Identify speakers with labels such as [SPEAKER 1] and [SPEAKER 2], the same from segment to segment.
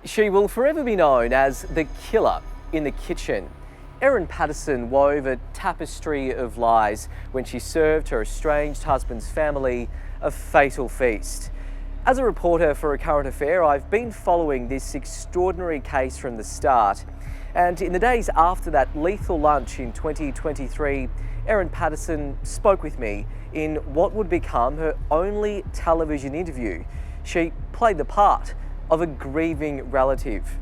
[SPEAKER 1] She will forever be known as the killer in the kitchen. Erin Patterson wove a tapestry of lies when she served her estranged husband's family a fatal feast. As a reporter for A Current Affair, I've been following this extraordinary case from the start. And in the days after that lethal lunch in 2023, Erin Patterson spoke with me in what would become her only television interview. She played the part of a grieving relative.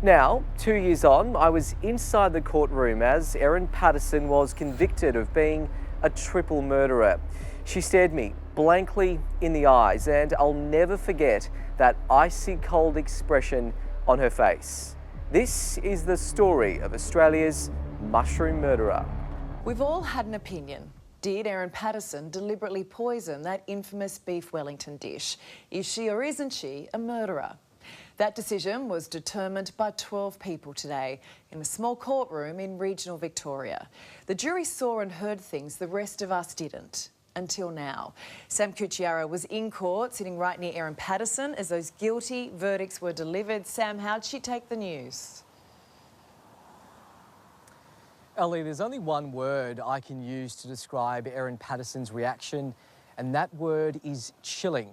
[SPEAKER 1] Now, 2 years on, I was inside the courtroom as Erin Patterson was convicted of being a triple murderer. She stared me blankly in the eyes, and I'll never forget that icy cold expression on her face. This is the story of Australia's mushroom murderer.
[SPEAKER 2] We've all had an opinion. Did Erin Patterson deliberately poison that infamous beef Wellington dish? Is she or isn't she a murderer? That decision was determined by 12 people today in a small courtroom in regional Victoria. The jury saw and heard things the rest of us didn't, until now. Sam Cucchiaro was in court, sitting right near Erin Patterson as those guilty verdicts were delivered. Sam, how'd she take the news?
[SPEAKER 1] Ellie, there's only one word I can use to describe Erin Patterson's reaction, and that word is chilling.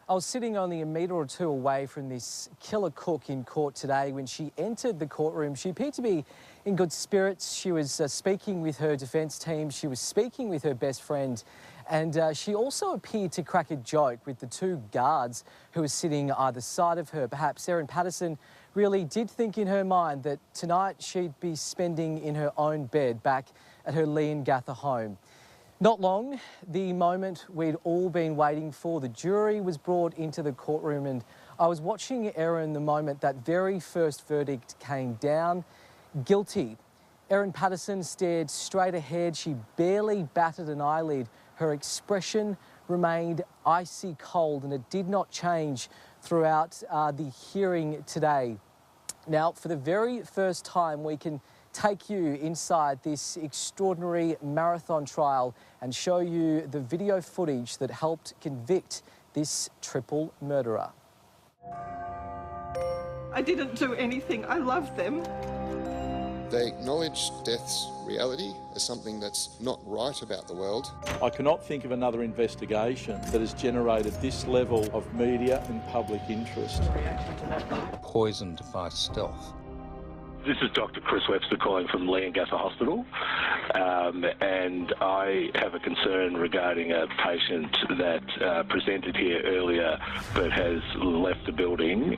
[SPEAKER 1] I was sitting only a metre or two away from this killer cook in court today when she entered the courtroom. She appeared to be in good spirits. She was speaking with her defence team. She was speaking with her best friend. And she also appeared to crack a joke with the two guards who were sitting either side of her. Perhaps Erin Patterson really did think in her mind that tonight she'd be spending in her own bed back at her Leongatha home. Not long, the moment we'd all been waiting for, the jury was brought into the courtroom, and I was watching Erin the moment that very first verdict came down. Guilty. Erin Patterson stared straight ahead. She barely batted an eyelid. Her expression remained icy cold, and it did not change throughout the hearing today. Now, for the very first time, we can take you inside this extraordinary marathon trial and show you the video footage that helped convict this triple murderer.
[SPEAKER 3] I didn't do anything. I loved them.
[SPEAKER 4] They acknowledge death's reality as something that's not right about the world.
[SPEAKER 5] I cannot think of another investigation that has generated this level of media and public interest.
[SPEAKER 6] Poisoned by stealth.
[SPEAKER 7] This is Dr. Chris Webster calling from Leongatha Hospital, and I have a concern regarding a patient that presented here earlier but has left the building.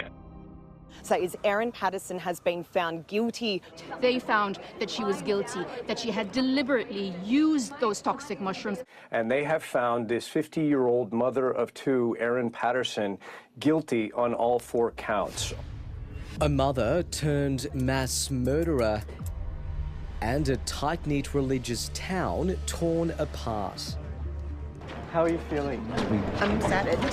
[SPEAKER 8] So is Erin Patterson has been found guilty.
[SPEAKER 9] They found that she was guilty, that she had deliberately used those toxic mushrooms.
[SPEAKER 10] And they have found this 50-year-old mother of two, Erin Patterson, guilty on all 4 counts.
[SPEAKER 1] A mother turned mass murderer, and a tight-knit religious town torn apart. How are you feeling?
[SPEAKER 3] I'm saddened,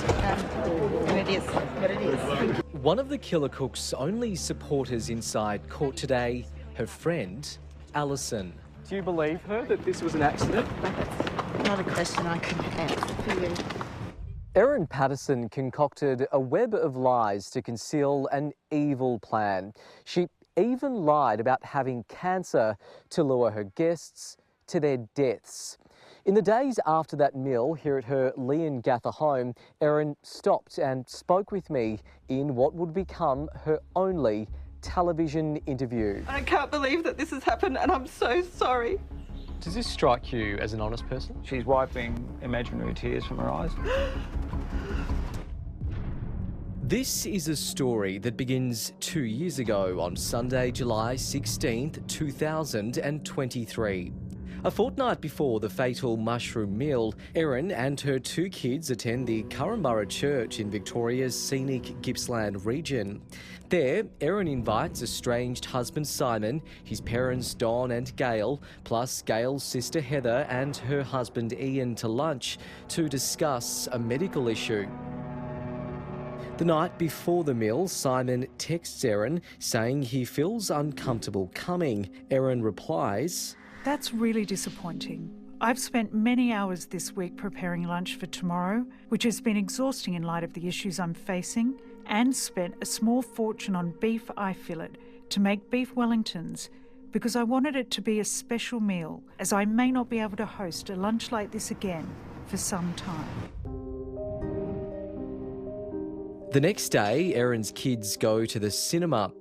[SPEAKER 3] and it is what it is.
[SPEAKER 1] One of the killer cook's only supporters inside court today, her friend, Alison.
[SPEAKER 10] Do you believe her that this was an accident?
[SPEAKER 3] That's not a question I can answer for you.
[SPEAKER 1] Erin Patterson concocted a web of lies to conceal an evil plan. She even lied about having cancer to lure her guests to their deaths. In the days after that meal here at her Leongatha home, Erin stopped and spoke with me in what would become her only television interview.
[SPEAKER 3] I can't believe that this has happened, and I'm so sorry.
[SPEAKER 10] Does this strike you as an honest person?
[SPEAKER 11] She's wiping imaginary tears from her eyes.
[SPEAKER 1] This is a story that begins 2 years ago on Sunday, July 16th, 2023. A fortnight before the fatal mushroom meal, Erin and her 2 kids attend the Currumbura Church in Victoria's scenic Gippsland region. There, Erin invites estranged husband Simon, his parents Don and Gail, plus Gail's sister Heather and her husband Ian to lunch to discuss a medical issue. The night before the meal, Simon texts Erin saying he feels uncomfortable coming. Erin replies,
[SPEAKER 12] "That's really disappointing. I've spent many hours this week preparing lunch for tomorrow, which has been exhausting in light of the issues I'm facing, and spent a small fortune on beef eye fillet to make beef Wellingtons because I wanted it to be a special meal, as I may not be able to host a lunch like this again for some time.
[SPEAKER 1] The next day, Erin's kids go to the cinema.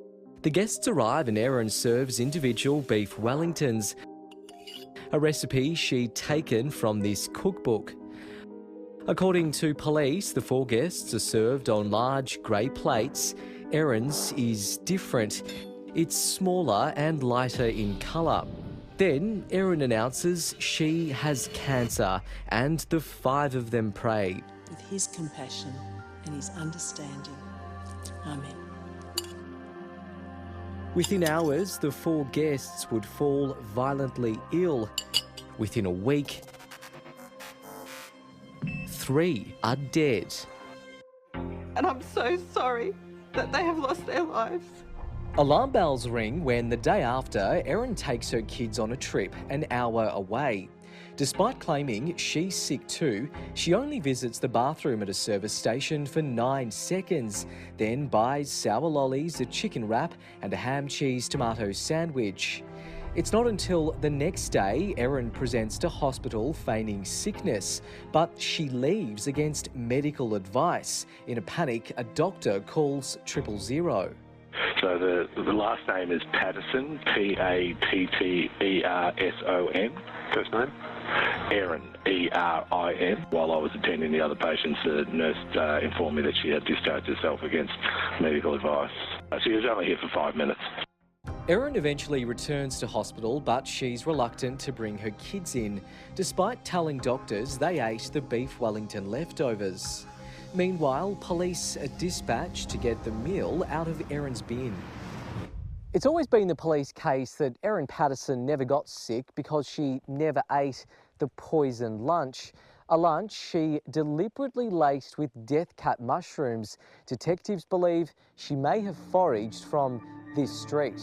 [SPEAKER 1] The guests arrive and Erin serves individual beef Wellingtons, a recipe she'd taken from this cookbook. According to police, the 4 guests are served on large grey plates. Erin's is different. It's smaller and lighter in colour. Then Erin announces she has cancer and the 5 of them pray.
[SPEAKER 13] With his compassion and his understanding. Amen.
[SPEAKER 1] Within hours, the 4 guests would fall violently ill. Within a week, 3 are dead.
[SPEAKER 14] And I'm so sorry that they have lost their lives.
[SPEAKER 1] Alarm bells ring when the day after, Erin takes her kids on a trip an hour away. Despite claiming she's sick too, she only visits the bathroom at a service station for 9 seconds, then buys sour lollies, a chicken wrap and a ham cheese tomato sandwich. It's not until the next day Erin presents to hospital feigning sickness, but she leaves against medical advice. In a panic, a doctor calls 000.
[SPEAKER 7] So the last name is Patterson, Patterson. First name? Erin, Erin. While I was attending the other patients, the nurse informed me that she had discharged herself against medical advice. She was only here for 5 minutes.
[SPEAKER 1] Erin eventually returns to hospital, but she's reluctant to bring her kids in, despite telling doctors they ate the beef Wellington leftovers. Meanwhile, police are dispatched to get the meal out of Erin's bin. It's always been the police case that Erin Patterson never got sick because she never ate the poisoned lunch. A lunch she deliberately laced with death cap mushrooms. Detectives believe she may have foraged from this street.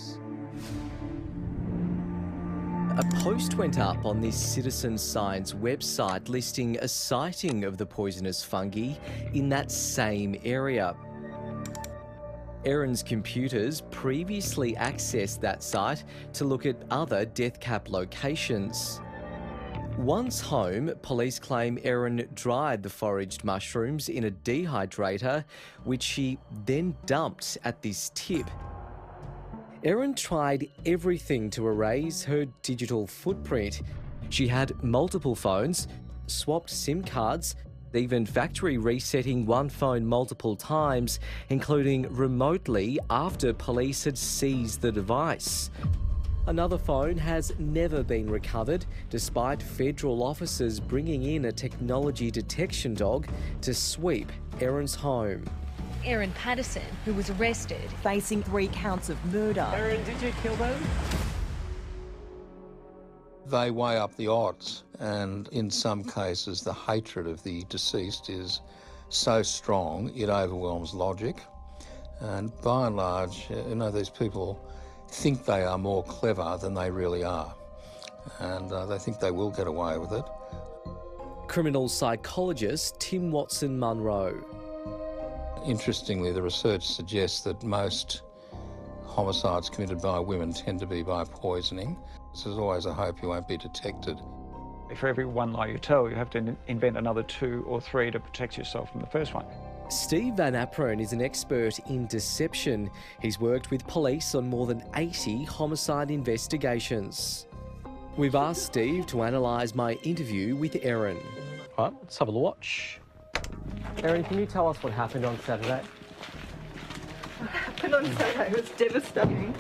[SPEAKER 1] A post went up on this citizen science website listing a sighting of the poisonous fungi in that same area. Erin's computers previously accessed that site to look at other death cap locations. Once home, police claim Erin dried the foraged mushrooms in a dehydrator, which she then dumped at this tip. Erin tried everything to erase her digital footprint. She had multiple phones, swapped SIM cards, even factory resetting one phone multiple times, including remotely after police had seized the device. Another phone has never been recovered, despite federal officers bringing in a technology detection dog to sweep Erin's home.
[SPEAKER 15] Erin Patterson, who was arrested,
[SPEAKER 8] facing 3 counts of murder.
[SPEAKER 1] Erin, did you kill them?
[SPEAKER 6] They weigh up the odds, and in some cases the hatred of the deceased is so strong it overwhelms logic. And by and large, these people think they are more clever than they really are, and they think they will get away with it.
[SPEAKER 1] Criminal psychologist Tim Watson-Munro.
[SPEAKER 6] Interestingly, the research suggests that most homicides committed by women tend to be by poisoning. So there's always a hope you won't be detected.
[SPEAKER 11] For every one lie you tell, you have to invent another 2 or 3 to protect yourself from the first one.
[SPEAKER 1] Steve Van Apron is an expert in deception. He's worked with police on more than 80 homicide investigations. We've asked Steve to analyse my interview with Erin.
[SPEAKER 16] Right, let's have a watch.
[SPEAKER 1] Erin, can you tell us what happened on Saturday?
[SPEAKER 14] What happened on Saturday was devastating.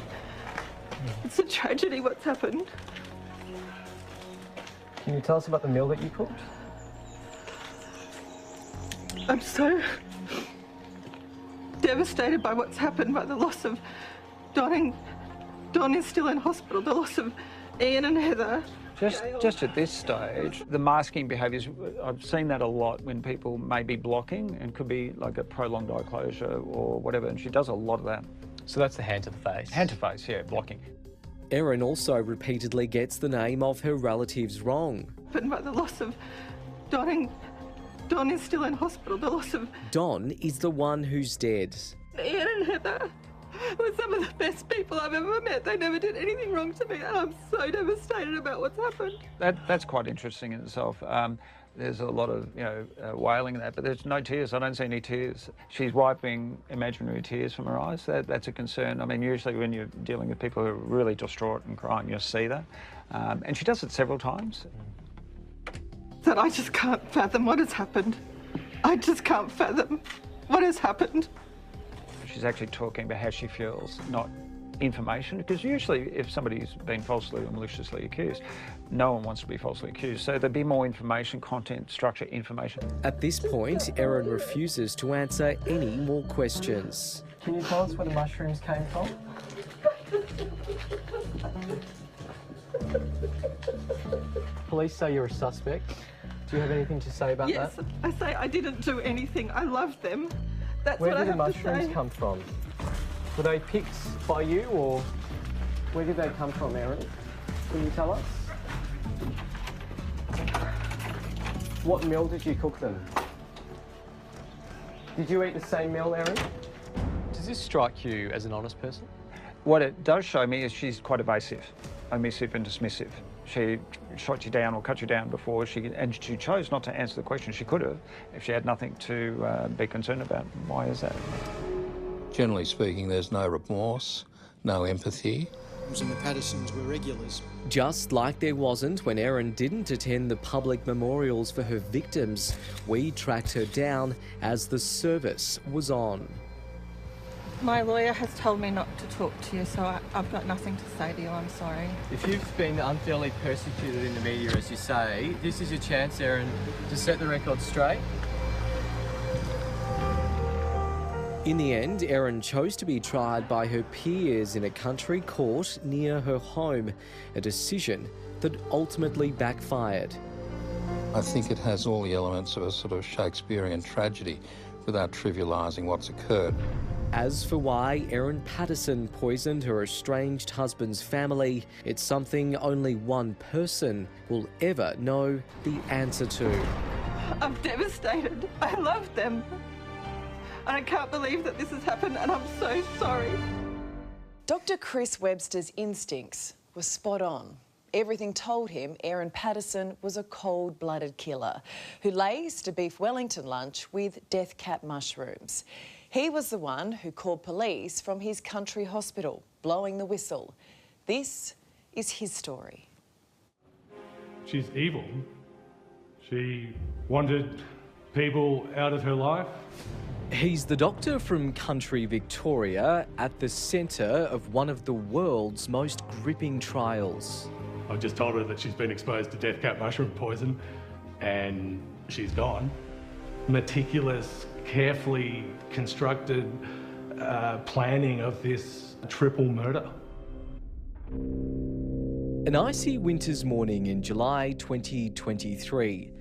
[SPEAKER 14] It's a tragedy what's happened.
[SPEAKER 1] Can you tell us about the meal that you cooked?
[SPEAKER 14] I'm so devastated by what's happened, by the loss of Don. Don is still in hospital, the loss of Ian and Heather.
[SPEAKER 11] Just at this stage, the masking behaviours, I've seen that a lot when people may be blocking and could be like a prolonged eye closure or whatever, and she does a lot of that.
[SPEAKER 16] So that's the hand to the face?
[SPEAKER 11] Hand to face, yeah, blocking.
[SPEAKER 1] Erin also repeatedly gets the name of her relatives wrong.
[SPEAKER 14] But by the loss of Don Don is still in hospital. The loss of
[SPEAKER 1] Don is the one who's dead.
[SPEAKER 14] Ian and Heather were some of the best people I've ever met. They never did anything wrong to me, and I'm so devastated about what's happened.
[SPEAKER 11] That's quite interesting in itself. There's a lot of, wailing in that, but there's no tears. I don't see any tears. She's wiping imaginary tears from her eyes. That's a concern. I mean, usually when you're dealing with people who are really distraught and crying, you'll see that. And she does it several times.
[SPEAKER 14] That I just can't fathom what has happened. I just can't fathom what has happened.
[SPEAKER 11] She's actually talking about how she feels, not information, because usually if somebody's been falsely or maliciously accused, no one wants to be falsely accused. So there'd be more information, content, structure, information.
[SPEAKER 1] At this point, Erin refuses to answer any more questions. Can you tell us where the mushrooms came from? Police say you're a suspect. Do you have anything to say about that?
[SPEAKER 14] Yes, I say I didn't do anything. I loved them. That's
[SPEAKER 1] Where
[SPEAKER 14] what I
[SPEAKER 1] did the
[SPEAKER 14] have to
[SPEAKER 1] mushrooms
[SPEAKER 14] say.
[SPEAKER 1] come from? Were they picked by you, or where did they come from, Erin? Can you tell us? What meal did you cook them? Did you eat the same meal, Erin?
[SPEAKER 16] Does this strike you as an honest person?
[SPEAKER 11] What it does show me is she's quite evasive, omissive and dismissive. She shot you down or cut you down before and she chose not to answer the question. She could have if she had nothing to be concerned about. Why is that?
[SPEAKER 6] Generally speaking, there's no remorse, no empathy.
[SPEAKER 17] And the Pattersons were regulars.
[SPEAKER 1] Just like there wasn't when Erin didn't attend the public memorials for her victims, we tracked her down as the service was on.
[SPEAKER 18] My lawyer has told me not to talk to you, so I've got nothing to say to you. I'm sorry.
[SPEAKER 1] If you've been unfairly persecuted in the media, as you say, this is your chance, Erin, to set the record straight. In the end, Erin chose to be tried by her peers in a country court near her home, a decision that ultimately backfired.
[SPEAKER 6] I think it has all the elements of a sort of Shakespearean tragedy without trivialising what's occurred.
[SPEAKER 1] As for why Erin Patterson poisoned her estranged husband's family, it's something only one person will ever know the answer to.
[SPEAKER 14] I'm devastated. I love them. And I can't believe that this has happened, and I'm so sorry.
[SPEAKER 2] Dr. Chris Webster's instincts were spot on. Everything told him Erin Patterson was a cold-blooded killer who laced a beef Wellington lunch with death cap mushrooms. He was the one who called police from his country hospital, blowing the whistle. This is his story.
[SPEAKER 19] She's evil. She wanted people out of her life.
[SPEAKER 1] He's the doctor from country Victoria at the centre of one of the world's most gripping trials.
[SPEAKER 19] I've just told her that she's been exposed to death cap mushroom poison and she's gone. Meticulous, carefully constructed planning of this triple murder.
[SPEAKER 1] An icy winter's morning in July 2023.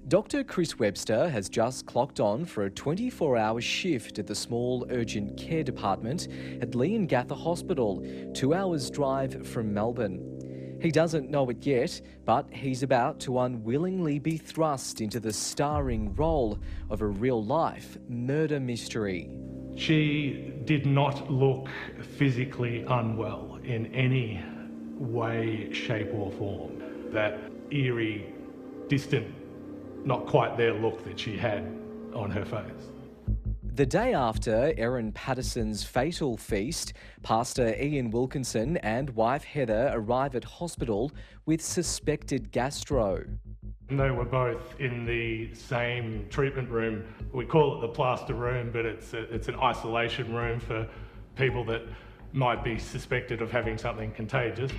[SPEAKER 1] Dr. Chris Webster has just clocked on for a 24-hour shift at the small urgent care department at Leongatha Hospital, 2 hours drive from Melbourne. He doesn't know it yet, but he's about to unwillingly be thrust into the starring role of a real-life murder mystery.
[SPEAKER 19] She did not look physically unwell in any way, shape or form. That eerie, distant, not quite there look that she had on her face.
[SPEAKER 1] The day after Erin Patterson's fatal feast, Pastor Ian Wilkinson and wife Heather arrive at hospital with suspected gastro.
[SPEAKER 19] They were both in the same treatment room. We call it the plaster room, but it's an isolation room for people that might be suspected of having something contagious.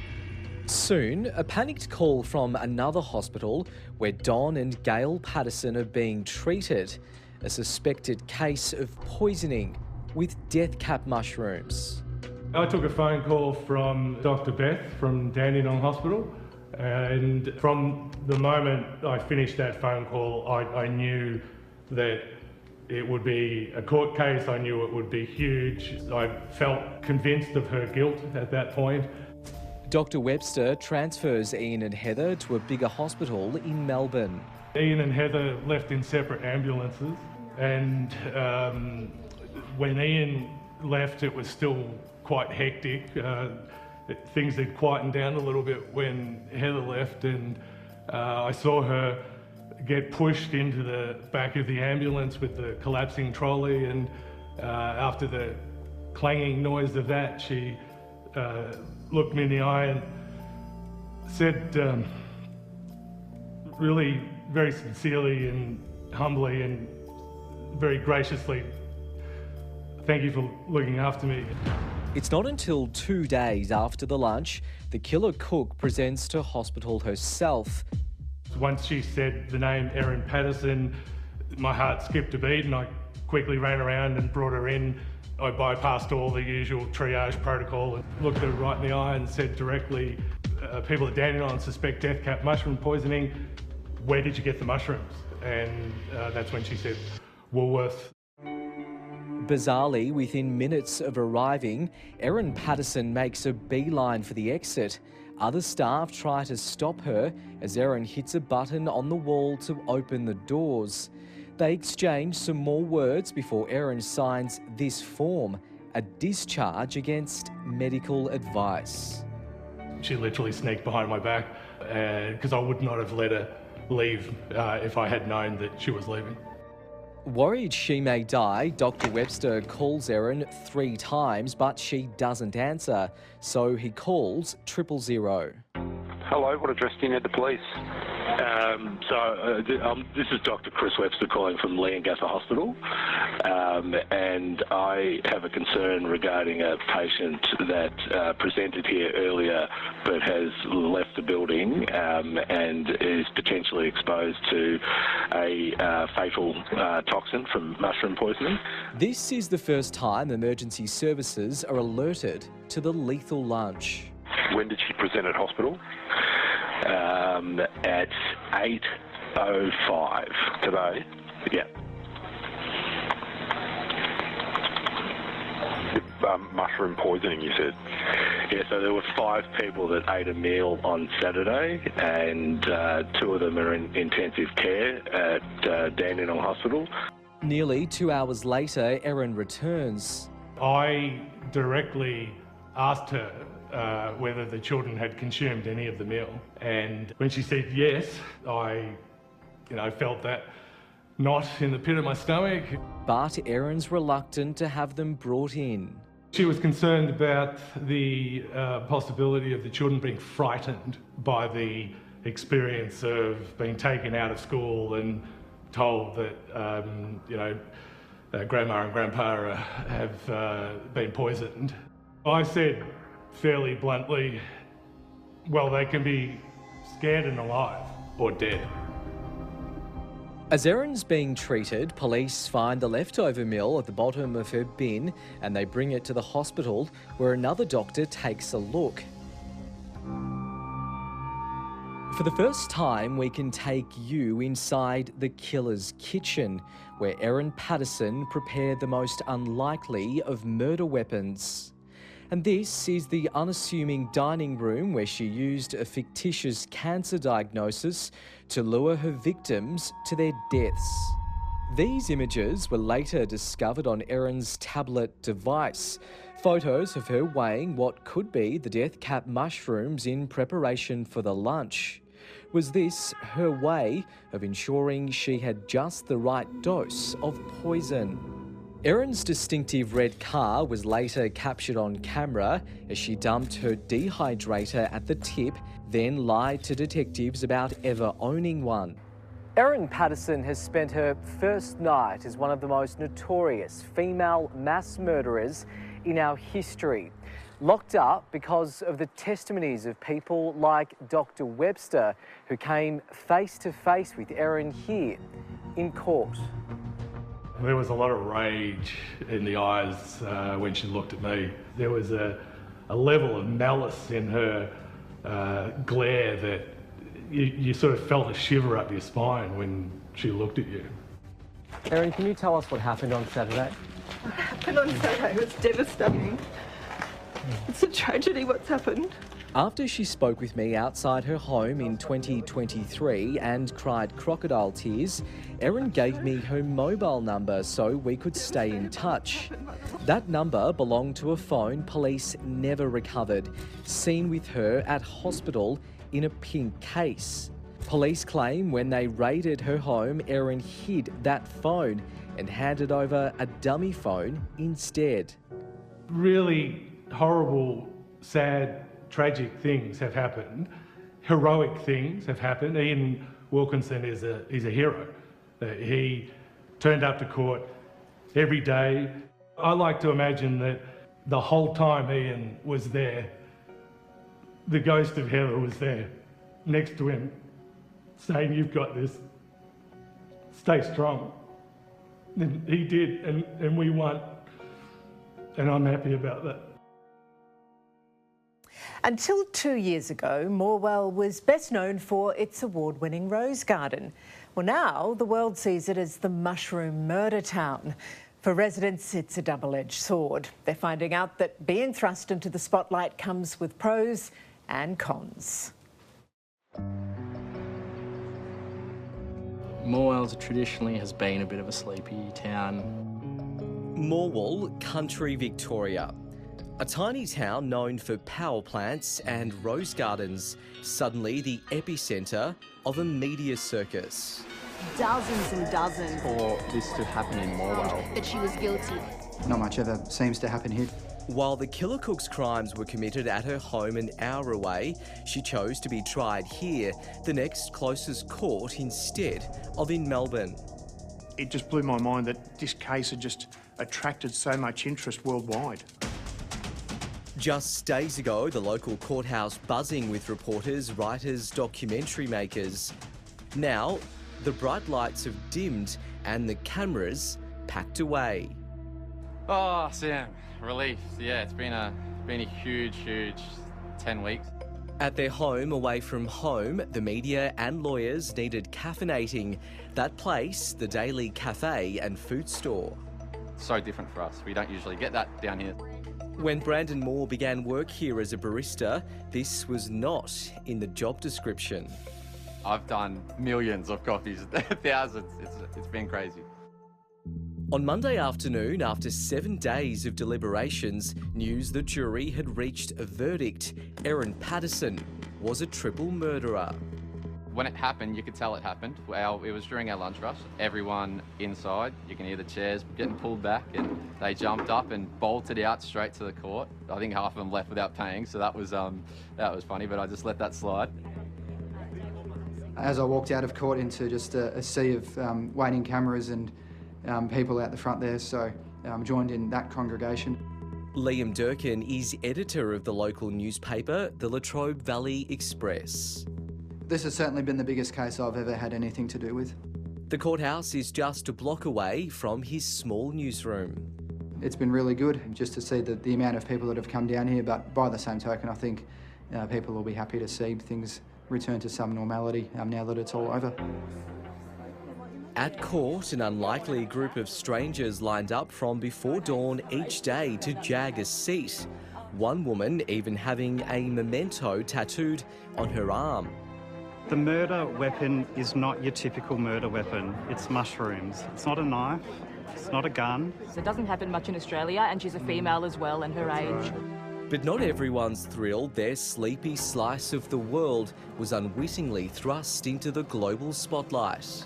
[SPEAKER 1] Soon, a panicked call from another hospital where Don and Gail Patterson are being treated. A suspected case of poisoning with death cap mushrooms.
[SPEAKER 19] I took a phone call from Dr. Beth from Dandenong Hospital, and from the moment I finished that phone call, I knew that it would be a court case. I knew it would be huge. I felt convinced of her guilt at that point.
[SPEAKER 1] Dr Webster transfers Ian and Heather to a bigger hospital in Melbourne.
[SPEAKER 19] Ian and Heather left in separate ambulances, and when Ian left it was still quite hectic. Things had quietened down a little bit when Heather left, and I saw her get pushed into the back of the ambulance with the collapsing trolley, and after the clanging noise of that, she looked me in the eye and said really very sincerely and humbly and very graciously, "Thank you for looking after me."
[SPEAKER 1] It's not until 2 days after the lunch the killer cook presents to hospital herself.
[SPEAKER 19] Once she said the name Erin Patterson, my heart skipped a beat and I quickly ran around and brought her in. I bypassed all the usual triage protocol and looked her right in the eye and said directly, "People at Dandenong suspect death cap mushroom poisoning. Where did you get the mushrooms?" And that's when she said, "Woolworths."
[SPEAKER 1] Bizarrely, within minutes of arriving, Erin Patterson makes a beeline for the exit. Other staff try to stop her as Erin hits a button on the wall to open the doors. They exchange some more words before Erin signs this form, a discharge against medical advice.
[SPEAKER 19] She literally sneaked behind my back because I would not have let her leave if I had known that she was leaving.
[SPEAKER 1] Worried she may die, Dr Webster calls Erin 3 times, but she doesn't answer, so he calls 000.
[SPEAKER 7] Hello, what address do you need the police? This is Dr Chris Webster calling from Leongatha Hospital, and I have a concern regarding a patient that presented here earlier but has left the building and is potentially exposed to a fatal toxin from mushroom poisoning.
[SPEAKER 1] This is the first time emergency services are alerted to the lethal lunch.
[SPEAKER 7] When did she present at hospital? At 8:05 today. Yeah. Mushroom poisoning, you said? Yeah, so there were 5 people that ate a meal on Saturday, and 2 of them are in intensive care at Dandenong Hospital.
[SPEAKER 1] Nearly 2 hours later, Erin returns.
[SPEAKER 19] I directly asked her whether the children had consumed any of the meal, and when she said yes, I felt that knot in the pit of my stomach.
[SPEAKER 1] But Erin's reluctant to have them brought in.
[SPEAKER 19] She was concerned about the possibility of the children being frightened by the experience of being taken out of school and told that grandma and grandpa have been poisoned. I said fairly bluntly, well, they can be scared and alive or dead.
[SPEAKER 1] As Erin's being treated, police find the leftover meal at the bottom of her bin and they bring it to the hospital where another doctor takes a look. For the first time, we can take you inside the killer's kitchen, where Erin Patterson prepared the most unlikely of murder weapons. And this is the unassuming dining room where she used a fictitious cancer diagnosis to lure her victims to their deaths. These images were later discovered on Erin's tablet device, photos of her weighing what could be the death cap mushrooms in preparation for the lunch. Was this her way of ensuring she had just the right dose of poison? Erin's distinctive red car was later captured on camera as she dumped her dehydrator at the tip, then lied to detectives about ever owning one. Erin Patterson has spent her first night as one of the most notorious female mass murderers in our history. Locked up because of the testimonies of people like Dr Webster, who came face to face with Erin here in court.
[SPEAKER 19] There was a lot of rage in the eyes when she looked at me. There was a level of malice in her glare that you sort of felt a shiver up your spine when she looked at you.
[SPEAKER 1] Erin, can you tell us what happened on Saturday?
[SPEAKER 14] What happened on Saturday was devastating. It's a tragedy what's happened.
[SPEAKER 1] After she spoke with me outside her home in 2023 and cried crocodile tears, Erin gave me her mobile number so we could stay in touch. That number belonged to a phone police never recovered, seen with her at hospital in a pink case. Police claim when they raided her home, Erin hid that phone and handed over a dummy phone instead.
[SPEAKER 19] Really horrible, sad, tragic things have happened. Heroic things have happened. Ian Wilkinson is a hero. He turned up to court every day. I like to imagine that the whole time Ian was there, the ghost of Heather was there next to him saying, "You've got this, stay strong." And he did, and we won. And I'm happy about that.
[SPEAKER 20] Until 2 years ago, Morwell was best known for its award-winning rose garden. Well, now the world sees it as the mushroom murder town. For residents, it's a double-edged sword. They're finding out that being thrust into the spotlight comes with pros and cons.
[SPEAKER 21] Morwell traditionally has been a bit of a sleepy town.
[SPEAKER 1] Morwell, country Victoria. A tiny town known for power plants and rose gardens, suddenly the epicentre of a media circus.
[SPEAKER 3] Dozens and dozens.
[SPEAKER 21] For this to happen in Morwell.
[SPEAKER 3] That she was guilty.
[SPEAKER 22] Not much ever seems to happen here.
[SPEAKER 1] While the killer cook's crimes were committed at her home an hour away, she chose to be tried here, the next closest court instead of in Melbourne.
[SPEAKER 23] It just blew my mind that this case had just attracted so much interest worldwide.
[SPEAKER 1] Just days ago, the local courthouse buzzing with reporters, writers, documentary makers. Now, the bright lights have dimmed and the cameras packed away.
[SPEAKER 24] Oh, Sam, relief. Yeah, it's been a huge 10 weeks.
[SPEAKER 1] At their home, away from home, the media and lawyers needed caffeinating. That place, the Daily Cafe and Food Store.
[SPEAKER 24] So different for us. We don't usually get that down here.
[SPEAKER 1] When Brandon Moore began work here as a barista, this was not in the job description.
[SPEAKER 24] I've done millions of coffees, thousands. It's been crazy.
[SPEAKER 1] On Monday afternoon, after 7 days of deliberations, news the jury had reached a verdict. Erin Patterson was a triple murderer.
[SPEAKER 24] When it happened, you could tell it happened. It was during our lunch rush. Everyone inside, you can hear the chairs getting pulled back, and they jumped up and bolted out straight to the court. I think half of them left without paying, so that was funny, but I just let that slide.
[SPEAKER 22] As I walked out of court into just a sea of waiting cameras and people out the front there, so joined in that congregation.
[SPEAKER 1] Liam Durkin is editor of the local newspaper, the Latrobe Valley Express.
[SPEAKER 22] This has certainly been the biggest case I've ever had anything to do with.
[SPEAKER 1] The courthouse is just a block away from his small newsroom.
[SPEAKER 22] It's been really good just to see the amount of people that have come down here, but by the same token, I think people will be happy to see things return to some normality now that it's all over.
[SPEAKER 1] At court, an unlikely group of strangers lined up from before dawn each day to jag a seat. One woman even having a memento tattooed on her arm.
[SPEAKER 25] The murder weapon is not your typical murder weapon. It's mushrooms. It's not a knife. It's not a gun.
[SPEAKER 26] It doesn't happen much in Australia, and she's a female as well, and her age.
[SPEAKER 1] But not everyone's thrilled their sleepy slice of the world was unwittingly thrust into the global spotlight.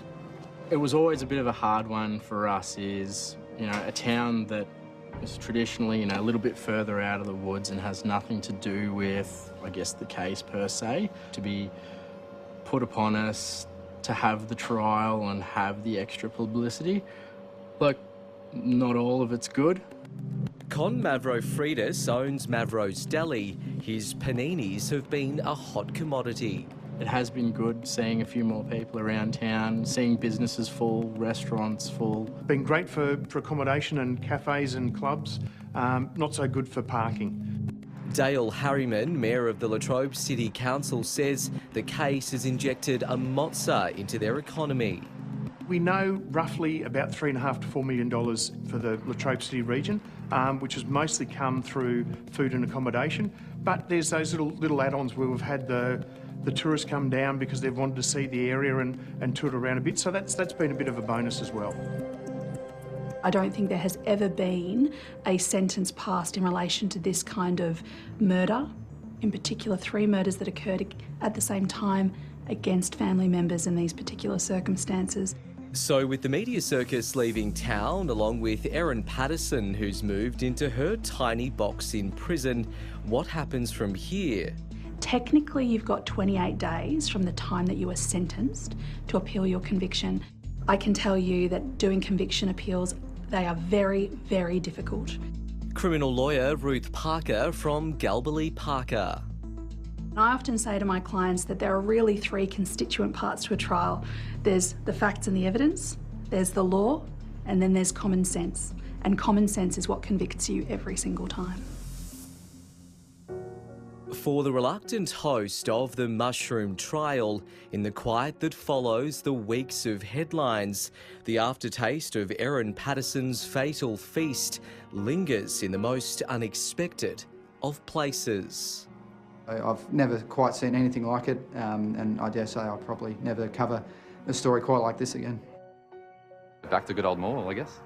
[SPEAKER 21] It was always a bit of a hard one for us, is, a town that is traditionally, a little bit further out of the woods and has nothing to do with, I guess, the case per se, to be put upon us to have the trial and have the extra publicity. Like, not all of it's good.
[SPEAKER 1] Con Mavro-Freitas owns Mavro's Deli. His paninis have been a hot commodity.
[SPEAKER 21] It has been good seeing a few more people around town, seeing businesses full, restaurants full.
[SPEAKER 23] Been great for accommodation and cafes and clubs, not so good for parking.
[SPEAKER 1] Dale Harriman, Mayor of the Latrobe City Council, says the case has injected a mozza into their economy.
[SPEAKER 23] We know roughly about $3.5 to $4 million for the Latrobe City region. which has mostly come through food and accommodation. But there's those little add-ons where we've had the tourists come down because they've wanted to see the area and tour it around a bit. So that's been a bit of a bonus as well.
[SPEAKER 4] I don't think there has ever been a sentence passed in relation to this kind of murder, in particular 3 murders that occurred at the same time against family members in these particular circumstances.
[SPEAKER 5] So with the media circus leaving town, along with Erin Patterson, who's moved into her tiny box in prison, what happens from here?
[SPEAKER 4] Technically, you've got 28 days from the time that you are sentenced to appeal your conviction. I can tell you that doing conviction appeals, they are very, very difficult.
[SPEAKER 5] Criminal lawyer Ruth Parker from Galbally Parker.
[SPEAKER 4] I often say to my clients that there are really 3 constituent parts to a trial. There's the facts and the evidence, there's the law, and then there's common sense. And common sense is what convicts you every single time.
[SPEAKER 5] For the reluctant host of the mushroom trial, in the quiet that follows the weeks of headlines, the aftertaste of Erin Patterson's fatal feast lingers in the most unexpected of places.
[SPEAKER 22] I've never quite seen anything like it, and I dare say I'll probably never cover a story quite like this again.
[SPEAKER 24] Back to good old Morwell, I guess.